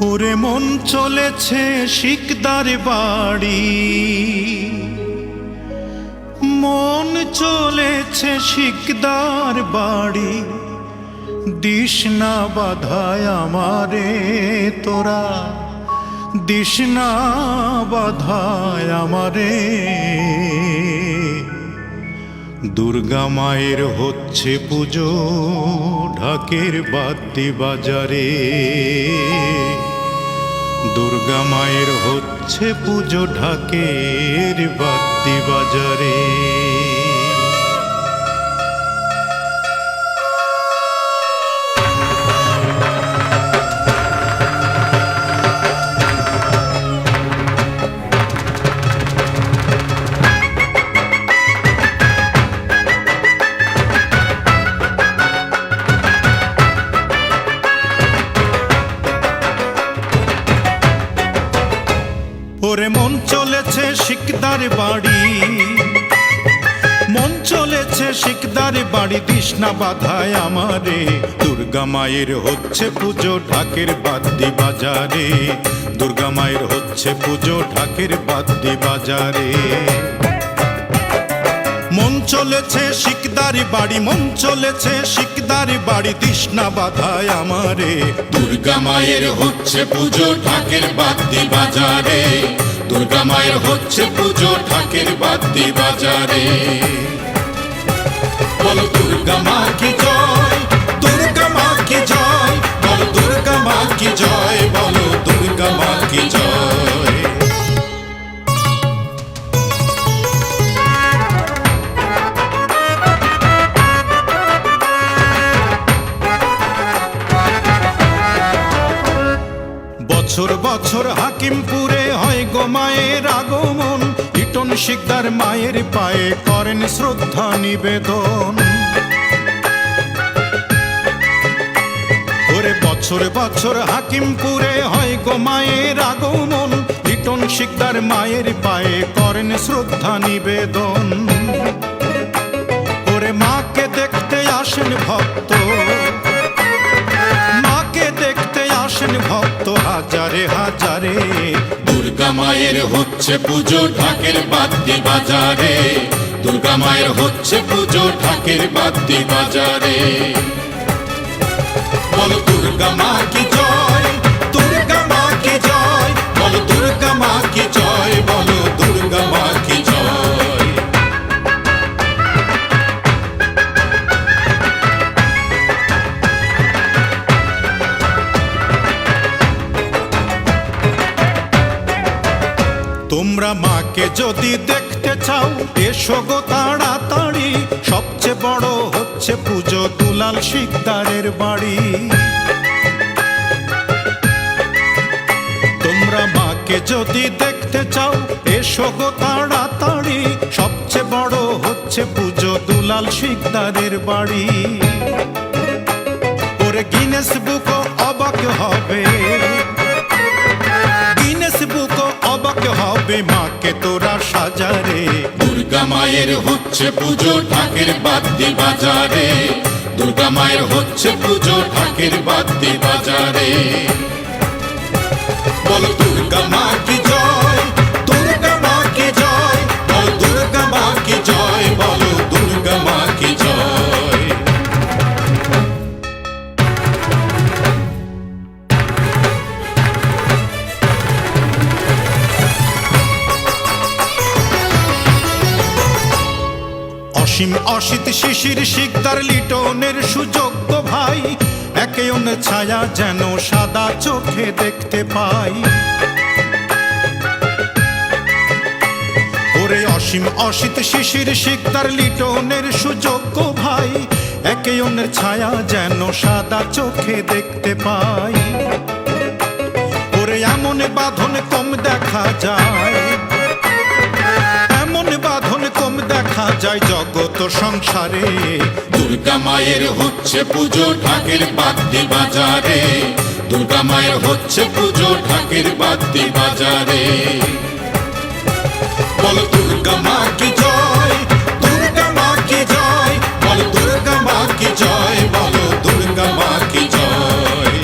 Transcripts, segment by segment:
ওরে মন চলেছে শিকদার বাড়ি, মন চলেছে শিকদার বাড়ি। দিস না বাধায় আমারে তোরা, দিস না বাধায় আমারে। দুর্গা মায়ের হচ্ছে পুজো ঢাকের বাদ্যি বাজারে, দুর্গা মায়ের হচ্ছে পুজো ঢাকের বাদ্যি বাজারে। ওরে মন চলেছে শিকদার বাড়ি, মন চলেছে শিকদার বাড়ি। দিস না বাধায় আমারে, দুর্গা মায়ের হচ্ছে পুজো ঢাকের বাদ্যি বাজারে, দুর্গা মায়ের হচ্ছে পুজো ঢাকের বাদ্যি বাজারে। মন চলেছে শিকদার বাড়ি, মন চলেছে শিকদার বাড়ি। দিস না বাধায় আমারে, দুর্গা মায়ের হচ্ছে পুজো ঢাকের বাদ্যি বাজারে, দুর্গা মায়ের হচ্ছে পুজো ঢাকের বাদ্যি বাজারে। বলো দুর্গা মা কি জয়, দুর্গা মা কি জয়, বলো দুর্গা মা কি জয়, বলো দুর্গা মা কি জয়। বছর বছর হাকিমপুরে হয় গো মায়ের আগমন, লিটন শিকদার মায়ের পায়ে করেন শ্রদ্ধা নিবেদন। ওরে বছর বছর হাকিমপুরে হয় গো মায়ের আগমন, লিটন শিকদার মায়ের পায়ে করেন শ্রদ্ধা নিবেদন। ওরে মাকে দেখতে আসেন ভক্ত, মাকে দেখতে আসেন ভক্ত হাজারে হাজারে। দুর্গা মায়ের হচ্ছে পুজো ঢাকের বাদ্যি বাজারে, দুর্গা মায়ের হচ্ছে পুজো ঢাকের বাদ্যি বাজারে। বলো দুর্গা মা কি জয়, দুর্গা মা কি জয়, বলো দুর্গা মা কি জয়, বলো দুর্গা মা কি জয়। তোমরা মাকে যদি দেখতে চাও এসো গো তাড়াতাড়ি, সবচেয়ে বড় হচ্ছে পুজো দুলাল শিকদারের বাড়ি। তোমরা মাকে যদি দেখতে চাও এসো গো তাড়াতাড়ি, সবচেয়ে বড় হচ্ছে পুজো দুলাল শিকদারের বাড়ি। ওরে গিনেস বুকও অবাক হবে, গিনেস বুকও অবাক হবে মাকে তোরা সাজারে। দুর্গা মায়ের হচ্ছে পুজো ঢাকের বাদ্যি বাজারে, দুর্গা মায়ের হচ্ছে পুজো ঢাকের বাদ্যি বাজারে। বলো দুর্গা মা কি জয়, দুর্গা মা কি জয়, বলো দুর্গা মা কি জয়, বলো দুর্গা মা কি জয়। অসীম অসিত শিশির শিকদার লিটনের সুযোগ্য ভাই, একে অন্য ছায়া যেন সাদা চোখে দেখতে পাই। ওরে অসীম অসিত শিশির শিকদার লিটনের সুযোগ্য ভাই, একে অন্যের ছায়া যেন সাদা চোখে দেখতে পাই। ওরে এমন বাঁধন কম দেখা যায়, এমন বাঁধন কম দেখা যায় জগত সংসারে। দুর্গা মায়ের হচ্ছে পুজো ঢাকের বাদ্যি বাজারে, দুর্গা মায়ের হচ্ছে পুজো ঢাকের বাদ্যি বাজারে। বলো দুর্গা মা কি জয়, দুর্গা মা কি জয়, বলো দুর্গা মা কি জয়, বলো দুর্গা মা কি জয়।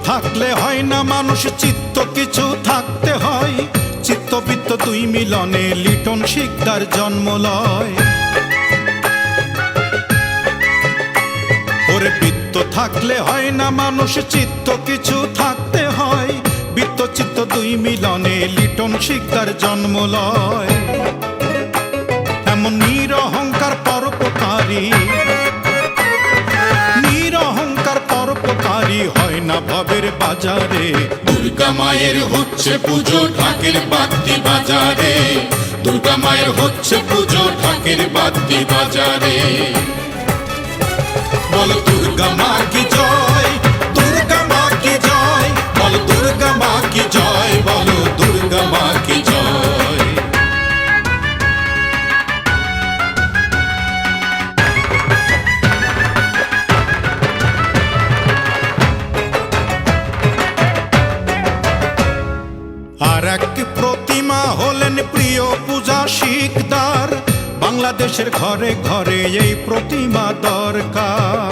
থাকলে হয় না মানুষ, চিত্ত কিছু থাকতে হয়। চিত্তবৃত্ত দুই মিলনে লিটন শিকদার জন্ম লয়। ওরে বৃত্ত থাকলে হয় না মানুষ, চিত্ত কিছু থাকতে হয়। বৃত্ত চিত্ত দুই মিলনে লিটন শিকদার জন্ম লয়। এমন নিরহংকার পরোপকারী, নিরহংকার পরোপকারী হয় না ভবের বাজারে। দুর্গা মায়ের হচ্ছে পুজো ঢাকের বাদ্যি বাজারে, দুর্গা মায়ের হচ্ছে পুজো ঢাকের বাদ্যি বাজারে। বলো দুর্গা মা কি জয়, দুর্গা মা কি জয়, বলো দুর্গা মা কি জয়, বলো দুর্গা মা কি জয়। আর এক প্রতিমা হলেন প্রিয় পূজা শিকদার। বাংলাদেশের ঘরে ঘরে এই প্রতিমা দরকার।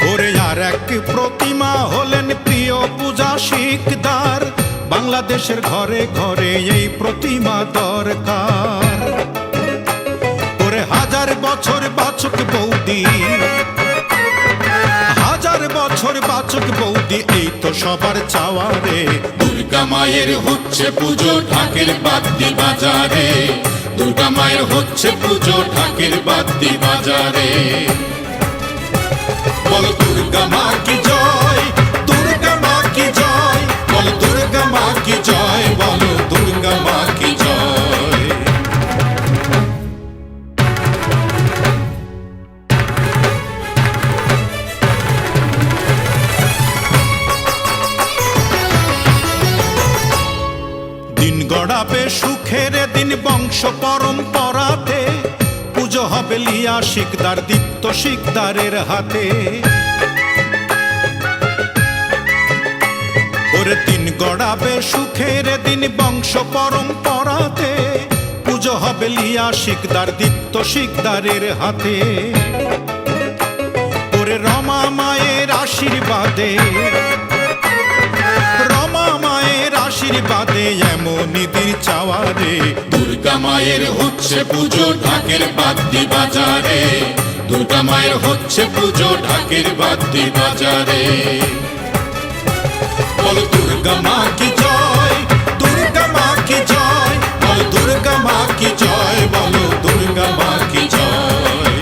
ওরে আর এক প্রতিমা হলেন প্রিয় পূজা শিকদার। বাংলাদেশের ঘরে ঘরে এই প্রতিমা দরকার। ওরে হাজার বছর বাঁচুক বৌদি, হাজার বছর বাঁচুক বৌদি, এই তো সবার চাওয়া রে। দুর্গা মায়ের হচ্ছে পুজো ঢাকের বাদ্যি বাজারে, দুর্গা মায়ের হচ্ছে পুজো ঢাকের বাদ্যি বাজারে। বলো দুর্গা মা কি জয়, দুর্গা মা কি জয়, বলো দুর্গা মা কি জয়, বলো দুর্গা মা কি জয়। দিন গড়াবে সুখের দিন বংশ পরম্পরাতে। পুজো হবে লিয়া শিকদার দীপ্ত শিকদারের হাতে। ওরে দিন গড়াবে সুখের দিন বংশ পরম্পরাতে। পুজো হবে লিয়া শিকদার দীপ্ত শিকদারের হাতে। ওরে রমা মায়ের আশীর্বাদে, রমা মায়ের আশীর্বাদে এমন নিধির চাওয়া রে। দুর্গা মায়ের হচ্ছে পুজো ঢাকের বাদ্যি বাজারে, দুর্গা মায়ের হচ্ছে পুজো ঢাকের বাদ্যি বাজারে। বলো দুর্গা মা কি জয়, দুর্গা মা কি জয়, বলো দুর্গা মা কি জয়, বলো দুর্গা মা কি জয়।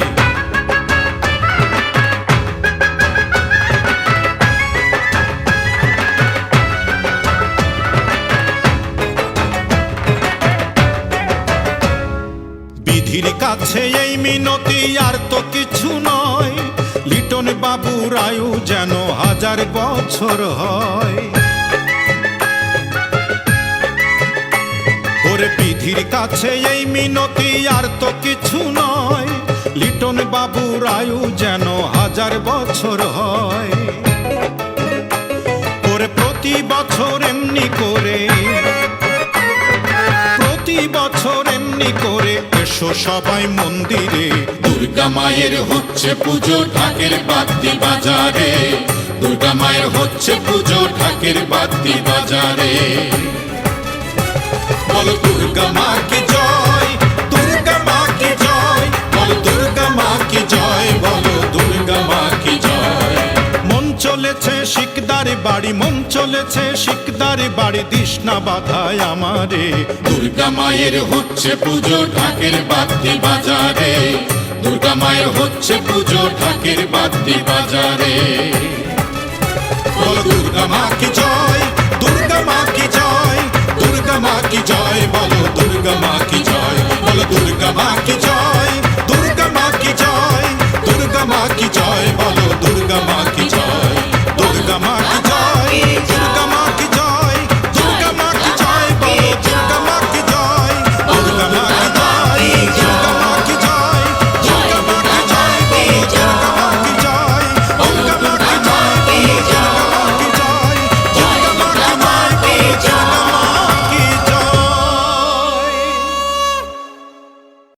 বিধির কাছে এই মিনতি আর তো কিছু নয়। লিটন বাবুর আয়ু যেন হাজার বছর হয়। ওরে বিধির কাছে এই মিনতি আর তো কিছু নয়। লিটন বাবুর আয়ু যেন হাজার বছর হয়। ওরে প্রতি বছর এমনি করে, প্রতি বছর এমনি করে এসো সবাই মন্দিরে। দুর্গা মায়ের হচ্ছে পুজো ঢাকের বাদ্যি বাজারে, দুর্গা মায়ের হচ্ছে পুজো ঢাকের বাদ্যি বাজারে। বলো দুর্গা মা কি জয়, দুর্গা মা কি জয়, বলো দুর্গা মা কি জয়, বলো দুর্গা মা কি জয়। মন চলেছে শিকদার বাড়ি, মন চলেছে শিকদার বাড়ি, তৃষ্ণা বাধায় আমারে। দুর্গা মায়ের হচ্ছে পুজো ঢাকের বাদ্যি বাজারে, দুর্গা মায়ের হচ্ছে পুজো ঢাকের বাদ্যি বাজারে। বলো দুর্গা মা কি জয়, দুর্গা মা কি জয়, দুর্গা মা কি জয়, বলো দুর্গা মা কি জয়, বলো দুর্গা মা কি জয়, দুর্গা মা কি জয়, দুর্গা মা কি জয়, বলো